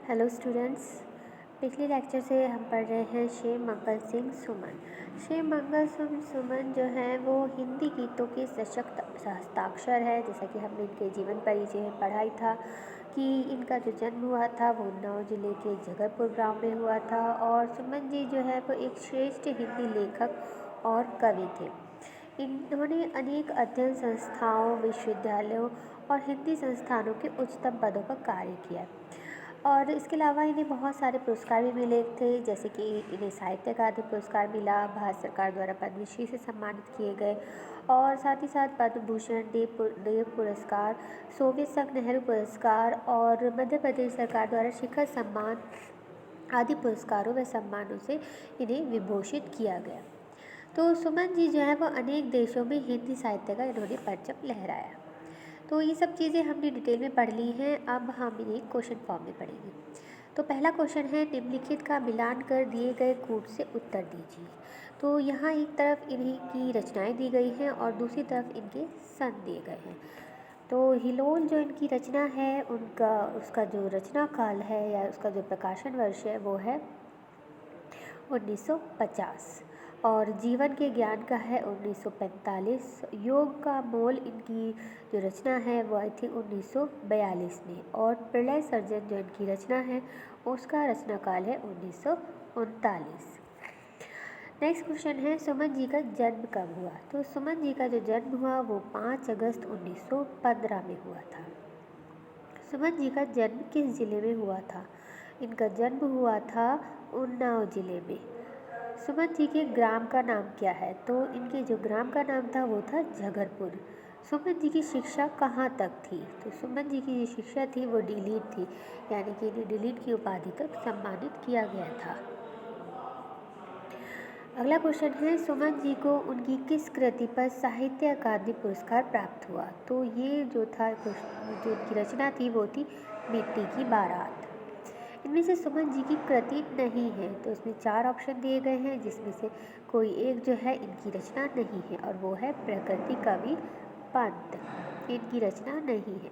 Hello students. पिछले lecture से हम पढ़ रहे हैं शिव मंगल सिंह सुमन। शिव मंगल सिंह सुमन जो है वो हिंदी गीतों के सशक्त हस्ताक्षर है। जैसा कि हमने इनके जीवन परिचय में पढ़ा ही था कि इनका जो जन्म हुआ था वो उन्नाव जिले के जगरपुर गांव में हुआ था और सुमन जी जो है वो एक श्रेष्ठ हिंदी लेखक और कवि थे। इन्होंने अनेक अध्ययन संस्थाओं, विश्वविद्यालयों और हिंदी संस्थानों के उच्चतम पदों पर कार्य किया और इसके अलावा इन्हें बहुत सारे पुरस्कार भी मिले थे, जैसे कि इन्हें साहित्य अकादमी पुरस्कार मिला, भारत सरकार द्वारा पद्मश्री से सम्मानित किए गए और साथ ही साथ पद्म भूषण, देव पुरस्कार, सोवियत संघ नेहरू पुरस्कार और मध्य प्रदेश सरकार द्वारा शिखर सम्मान आदि पुरस्कारों व सम्मानों से इन्हें विभूषित किया गया। तो सुमन जी जो है वो अनेक देशों में हिंदी साहित्य का इन्होंने परचम लहराया। तो ये सब चीज़ें हमने डिटेल में पढ़ ली हैं। अब हम इन्हें क्वेश्चन फॉर्म में पढ़ेंगे। तो पहला क्वेश्चन है, निम्नलिखित का मिलान कर दिए गए कूट से उत्तर दीजिए। तो यहाँ एक तरफ इन्हीं की रचनाएं दी गई हैं और दूसरी तरफ इनके सन दिए गए हैं। तो हिलोल जो इनकी रचना है उसका जो रचना काल है या उसका जो प्रकाशन वर्ष है वो है 1950 और जीवन के ज्ञान का है 1945। योग का मोल इनकी जो रचना है वो आई थी 1942 में और प्रलय सर्जन जो इनकी रचना है उसका रचना काल है 1939। नेक्स्ट क्वेश्चन है, सुमन जी का जन्म कब हुआ। तो सुमन जी का जो जन्म हुआ वो 5 अगस्त 1915 में हुआ था। सुमन जी का जन्म किस जिले में हुआ था। इनका जन्म हुआ था उन्नाव जिले में। सुमन जी के ग्राम का नाम क्या है। तो इनके जो ग्राम का नाम था वो था जगरपुर। सुमन जी की शिक्षा कहाँ तक थी। तो सुमन जी की जो शिक्षा थी वो डीलिट थी, यानी कि इन्हें डीलिट की उपाधि तक सम्मानित किया गया था। अगला क्वेश्चन है, सुमन जी को उनकी किस कृति पर साहित्य अकादमी पुरस्कार प्राप्त हुआ। तो ये जो था जो इनकी रचना थी वो थी मिट्टी की बारात। इनमें से सुमन जी की कृति नहीं है, तो इसमें 4 ऑप्शन दिए गए हैं जिसमें से कोई एक जो है इनकी रचना नहीं है और वो है प्रकृति कवि पंत। इनकी रचना नहीं है।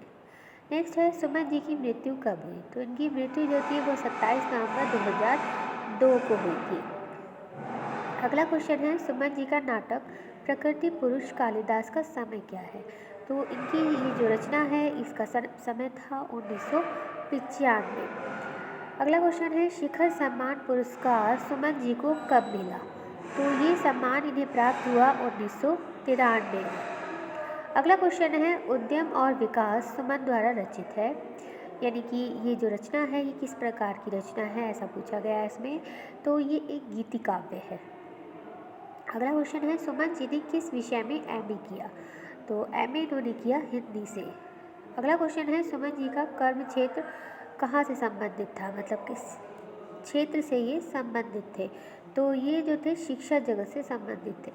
नेक्स्ट है, सुमन जी की मृत्यु कब हुई। तो इनकी मृत्यु जो थी वो 27 नवंबर 2002 को हुई थी। अगला क्वेश्चन है, सुमन जी का नाटक प्रकृति पुरुष कालिदास का समय क्या है। तो इनकी ये जो रचना है इसका समय था 1995। अगला क्वेश्चन है, शिखर सम्मान पुरस्कार सुमन जी को कब मिला। तो ये सम्मान इन्हें प्राप्त हुआ 1993 में। अगला क्वेश्चन है, उद्यम और विकास सुमन द्वारा रचित है, यानी कि ये जो रचना है ये किस प्रकार की रचना है ऐसा पूछा गया है इसमें। तो ये एक गीति काव्य है। अगला क्वेश्चन है, सुमन जी ने किस विषय में एमए किया। तो एमए इन्होंने किया हिंदी से। अगला क्वेश्चन है, सुमन जी का कर्म क्षेत्र कहाँ से संबंधित था, मतलब किस क्षेत्र से ये संबंधित थे। तो ये जो थे शिक्षा जगत से संबंधित थे।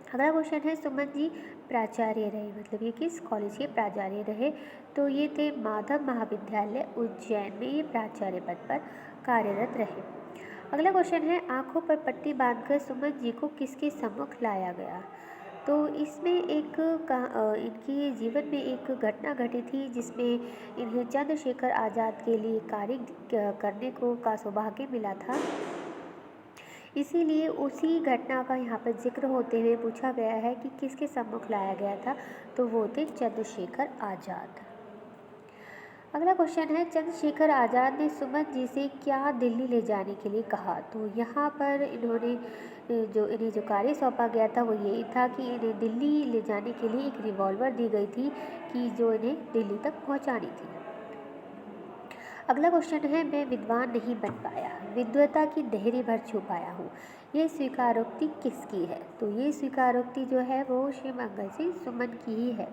अगला क्वेश्चन है, सुमन जी प्राचार्य रहे, मतलब ये किस कॉलेज के प्राचार्य रहे। तो ये थे माधव महाविद्यालय उज्जैन में ये प्राचार्य पद पर कार्यरत रहे। अगला क्वेश्चन है, आंखों पर पट्टी बांधकर सुमन जी को किसके सम्मुख लाया गया। तो इसमें इनके जीवन में एक घटना घटी थी जिसमें इन्हें चंद्रशेखर आज़ाद के लिए कार्य करने का सौभाग्य मिला था। इसीलिए उसी घटना का यहाँ पर जिक्र होते हुए पूछा गया है कि किसके सम्मुख लाया गया था। तो वो थे चंद्रशेखर आज़ाद। अगला क्वेश्चन है, चंद्रशेखर आज़ाद ने सुमन जी से क्या दिल्ली ले जाने के लिए कहा। तो यहाँ पर इन्हें जो कार्य सौंपा गया था वो ये था कि इन्हें दिल्ली ले जाने के लिए एक रिवॉल्वर दी गई थी कि जो इन्हें दिल्ली तक पहुँचानी थी। अगला क्वेश्चन है, मैं विद्वान नहीं बन पाया, विद्वता की देहरी भर छुपाया हूँ, ये स्वीकारोक्ति किसकी है। तो ये स्वीकारोक्ति जो है वो शिव मंगल सिंह सुमन की ही है।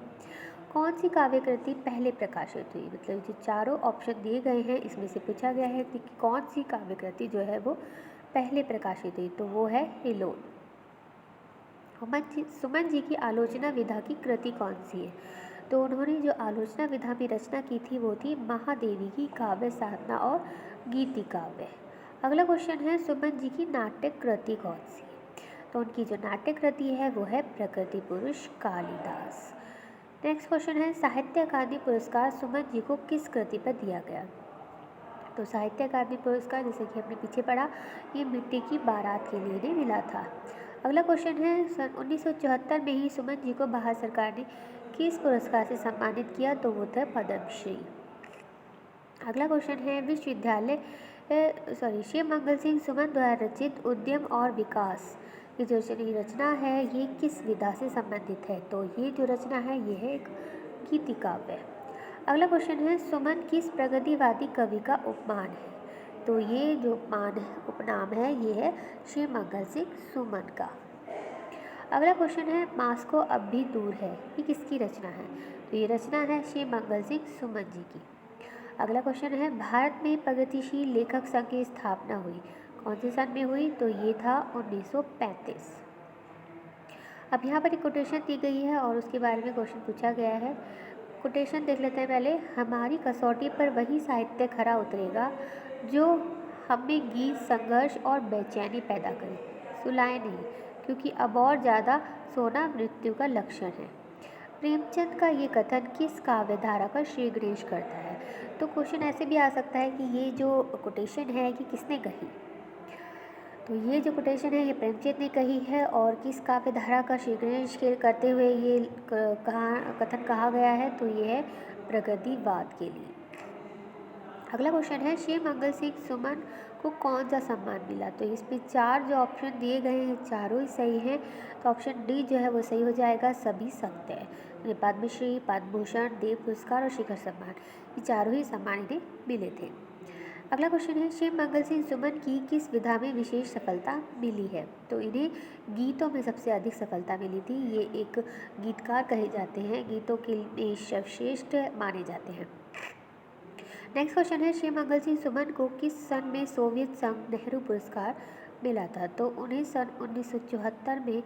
कौन सी काव्य कृति पहले प्रकाशित हुई। मतलब जो चारों ऑप्शन दिए गए हैं इसमें से पूछा गया है कि कौन सी काव्य कृति जो है वो पहले प्रकाशित हुई। तो वो है हिलोल। सुमन जी की आलोचना विधा की कृति कौन सी है। तो उन्होंने जो आलोचना विधा में रचना की थी वो थी महादेवी की काव्य साधना और गीति काव्य। अगला क्वेश्चन है, सुमन जी की नाट्य कृति कौन सी है। तो उनकी जो नाट्य कृति है वो है प्रकृति पुरुष कालिदास। नेक्स्ट क्वेश्चन है, साहित्य अकादमी पुरस्कार सुमन जी को किस कृति पर दिया गया। तो साहित्य अकादमी पुरस्कार, जैसे कि हमने पीछे पढ़ा, ये मिट्टी की बारात के लिए इन्हें मिला था। अगला क्वेश्चन है, सन 1974 में ही सुमन जी को भारत सरकार ने किस पुरस्कार से सम्मानित किया? तो वो था पद्मश्री। अगला क्वेश्चन है, विश्वविद्यालय शिव मंगल सिंह सुमन द्वारा रचित उद्यम और विकास की जो रचना है ये किस विधा से संबंधित है? तो ये जो रचना है ये है एक गीति काव्य। अगला क्वेश्चन है, सुमन किस प्रगतिवादी कवि का उपमान है? तो ये जो उपनाम है ये है शिव मंगल सिंह सुमन का। अगला क्वेश्चन है, मास्को अब भी दूर है, ये किसकी रचना है? तो ये रचना है शिव मंगल सिंह सुमन जी की। अगला क्वेश्चन है, भारत में प्रगतिशील लेखक संघ की स्थापना हुई, कौन से सन में हुई? तो ये था 1935। अब यहाँ पर एक कोटेशन दी गई है और उसके बारे में क्वेश्चन पूछा गया है। कोटेशन देख लेते हैं पहले। हमारी कसौटी पर वही साहित्य खरा उतरेगा जो हमें गीत, संघर्ष और बेचैनी पैदा करे, सुलाए नहीं, क्योंकि अब और ज़्यादा सोना मृत्यु का लक्षण है। प्रेमचंद का ये कथन किस काव्य धारा का श्री गणेश करता है? तो क्वेश्चन ऐसे भी आ सकता है कि ये जो कोटेशन है कि किसने कही? तो ये जो कोटेशन है ये प्रेमचंद ने कही है और किस काव्य धारा का श्री गणेश के करते हुए ये कथन कहा गया है? तो ये है प्रगतिवाद के लिए। अगला क्वेश्चन है, शिव मंगल सिंह सुमन को कौन सा सम्मान मिला? तो इसमें 4 जो ऑप्शन दिए गए हैं चारों ही सही हैं, तो ऑप्शन डी जो है वो सही हो जाएगा, सभी सत्य है। पद्मश्री, पद्म भूषण, देव पुरस्कार और शिखर सम्मान, ये चारों ही सम्मान इन्हें मिले थे। अगला क्वेश्चन है, शिव मंगल सिंह सुमन की किस विधा में विशेष सफलता मिली है? तो इन्हें गीतों में सबसे अधिक सफलता मिली थी। ये एक गीतकार कहे जाते हैं, गीतों के लिए सर्वश्रेष्ठ माने जाते हैं। नेक्स्ट क्वेश्चन है, शिव मंगल सिंह सुमन को किस सन में सोवियत संघ नेहरू पुरस्कार मिला था? तो उन्हें सन 1974 में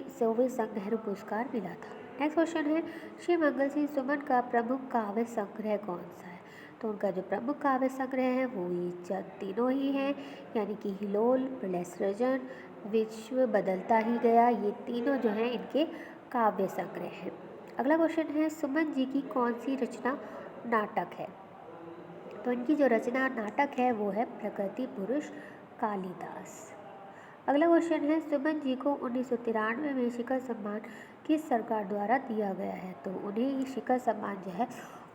सोवियत संघ नेहरू पुरस्कार मिला था। नेक्स्ट क्वेश्चन है, शिव मंगल सिंह सुमन का प्रमुख काव्य संग्रह कौन सा है? तो उनका जो प्रमुख काव्य संग्रह है वो ये तीनों ही हैं, यानी कि हिलोल, प्रलय सृजन, विश्व बदलता ही गया, ये तीनों जो हैं इनके काव्य संग्रह हैं। अगला क्वेश्चन है, सुमन जी की कौन सी रचना नाटक है? तो इनकी जो रचना नाटक है वो है प्रकृति पुरुष कालिदास। अगला क्वेश्चन है, सुमन जी को 1993 में शिखर सम्मान किस सरकार द्वारा दिया गया है? तो उन्हें ये शिखर सम्मान जो है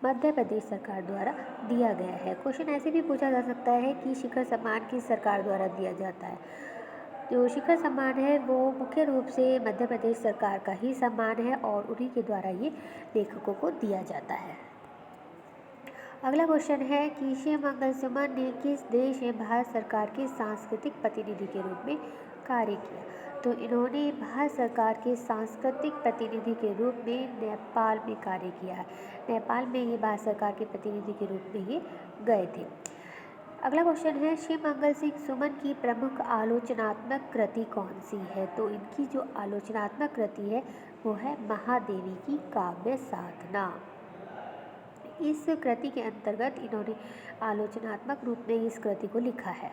मध्य प्रदेश सरकार द्वारा दिया गया है। क्वेश्चन ऐसे भी पूछा जा सकता है कि शिखर सम्मान किस सरकार द्वारा दिया जाता है? जो शिखर सम्मान है वो मुख्य रूप से मध्य प्रदेश सरकार का ही सम्मान है और उन्हीं के द्वारा ये लेखकों को दिया जाता है। अगला क्वेश्चन है कि शिव मंगल सुमन ने किस देश में भारत सरकार के सांस्कृतिक प्रतिनिधि के रूप में कार्य किया? तो इन्होंने भारत सरकार के सांस्कृतिक प्रतिनिधि के रूप में नेपाल में कार्य किया है। नेपाल में ये भारत सरकार के प्रतिनिधि के रूप में ये गए थे। अगला क्वेश्चन है, शिव मंगल सिंह सुमन की प्रमुख आलोचनात्मक कृति कौन सी है? तो इनकी जो आलोचनात्मक कृति है वो है महादेवी की काव्य साधना। इस कृति के अंतर्गत इन्होंने आलोचनात्मक रूप में इस कृति को लिखा है।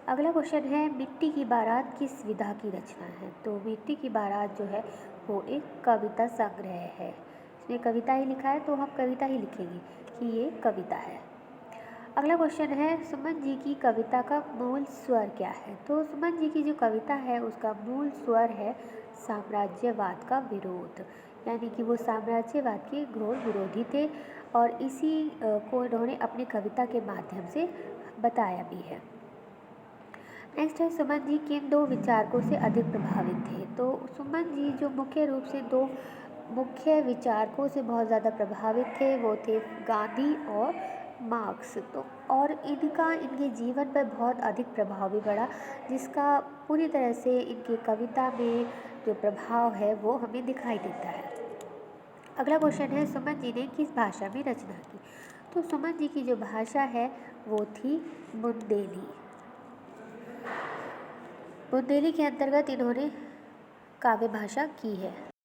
अगला क्वेश्चन है, मिट्टी की बारात किस विधा की रचना है? तो मिट्टी की बारात जो है वो एक कविता संग्रह है। इसमें कविता ही लिखा है तो हम कविता ही लिखेंगे कि ये कविता है। अगला क्वेश्चन है, सुमन जी की कविता का मूल स्वर क्या है? तो सुमन जी की जो कविता है उसका मूल स्वर है साम्राज्यवाद का विरोध, यानी कि वो साम्राज्यवाद के घोर विरोधी थे और इसी को इन्होंने अपनी कविता के माध्यम से बताया भी है। नेक्स्ट है, सुमन जी किन 2 विचारकों से अधिक प्रभावित थे? तो सुमन जी जो मुख्य रूप से 2 मुख्य विचारकों से बहुत ज़्यादा प्रभावित थे वो थे गांधी और मार्क्स। तो और इनके जीवन पर बहुत अधिक प्रभाव भी पड़ा, जिसका पूरी तरह से इनकी कविता में जो प्रभाव है वो हमें दिखाई देता है। अगला क्वेश्चन है, सुमन जी ने किस भाषा में रचना की? तो सुमन जी की जो भाषा है वो थी बुंदेली। बुंदेली के अंतर्गत इन्होंने काव्य भाषा की है।